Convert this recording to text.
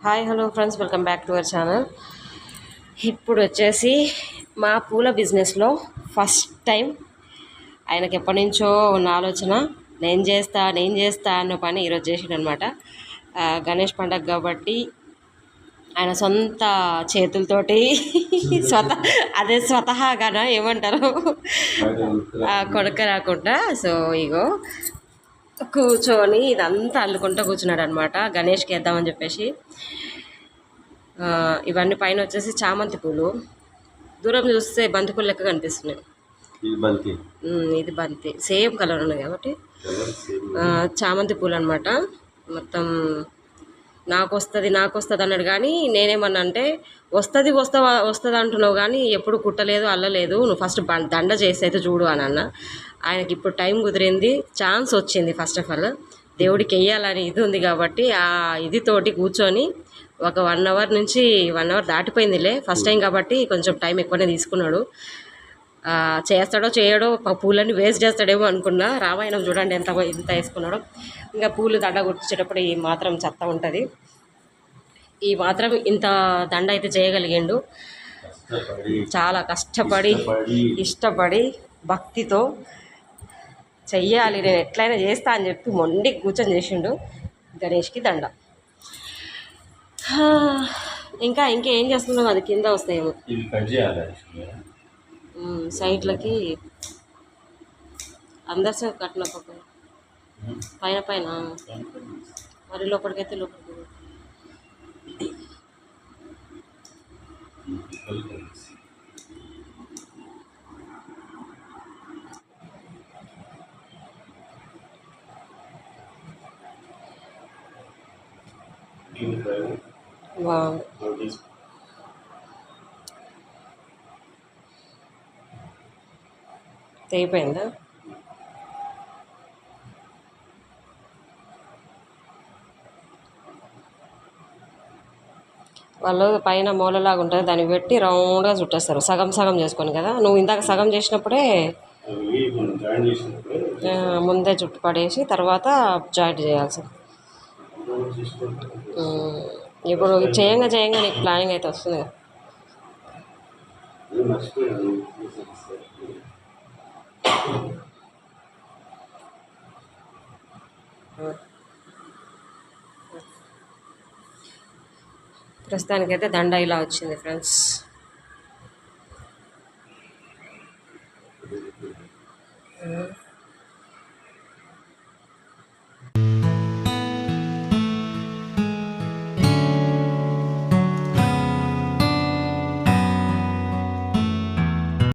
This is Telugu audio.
Hi hello friends, welcome back to our channel. ఇప్పుడు వచ్చేసి మా పూల బిజినెస్లో ఫస్ట్ టైం ఆయనకి ఎప్పటి నుంచో ఉన్న ఆలోచన నేను చేస్తా అన్న పని ఈరోజు చేసిండు అనమాట. గణేష్ పండగ కాబట్టి ఆయన సొంత చేతులతోటి స్వతహాగాన ఏమంటారు కొనక రాకుండా సో ఇగో కూర్చొని ఇదంతా అల్లుకుంటూ కూర్చున్నాడు అనమాట. గణేష్కి వేద్దామని చెప్పేసి ఇవన్నీ పైన వచ్చేసి చామంతి పూలు, దూరం చూస్తే బంతి పూలు లెక్క కనిపిస్తున్నాయి. ఇది బంతి సేమ్ కలర్ ఉన్నాయి కాబట్టి చామంతి పూలు అనమాట. మొత్తం నాకు వస్తుంది అన్నాడు. కానీ నేనేమన్నా అంటే వస్తుంది అంటున్నావు కానీ ఎప్పుడు కుట్టలేదు అల్లలేదు, నువ్వు ఫస్ట్ దండ చేసి అయితే చూడు అని అన్న. ఆయనకి ఇప్పుడు టైం కుదిరింది, ఛాన్స్ వచ్చింది. ఫస్ట్ ఆఫ్ ఆల్ దేవుడికి వెయ్యాలని ఇది ఉంది కాబట్టి ఆ ఇది తోటి కూర్చొని ఒక 1 అవర్ నుంచి 1 అవర్ దాటిపోయిందిలే. ఫస్ట్ టైం కాబట్టి కొంచెం టైం ఎక్కువనే తీసుకున్నాడు. చేస్తాడో చేయడో పూలన్నీ వేస్ట్ చేస్తాడేమో అనుకున్నా. రామాయణం చూడండి ఇంత వేసుకున్నాడో. ఇంకా పూలు దండ గుర్తించేటప్పుడు ఈ మాత్రం చెత్త ఉంటుంది. ఈ మాత్రం ఇంత దండ అయితే చేయగలిగిండు. చాలా కష్టపడి ఇష్టపడి భక్తితో చెయ్యాలి, నేను ఎట్లయినా చేస్తా అని చెప్పి మొండి కూర్చొని చేసిండు గణేష్కి దండ. ఇంకేం చేస్తున్నాం, అది కింద వస్తాయేమో సైడ్లకి అందరి కట్టిన పైన మరి లోపలికైతే లోపలికి తెగిపోయిందా? వాళ్ళు పైన మూలలాగా ఉంటుంది, దాన్ని పెట్టి రౌండ్గా చుట్టేస్తారు. సగం సగం చేసుకొని కదా. నువ్వు ఇందాక సగం చేసినప్పుడే ముందే చుట్టు పడేసి తర్వాత జాయింట్ చేయాల్సింది. ఇప్పుడు చేయంగా నీకు ప్లానింగ్ అయితే వస్తుంది కదా. ప్రస్తుతానికైతే దండ ఇలా వచ్చింది ఫ్రెండ్స్.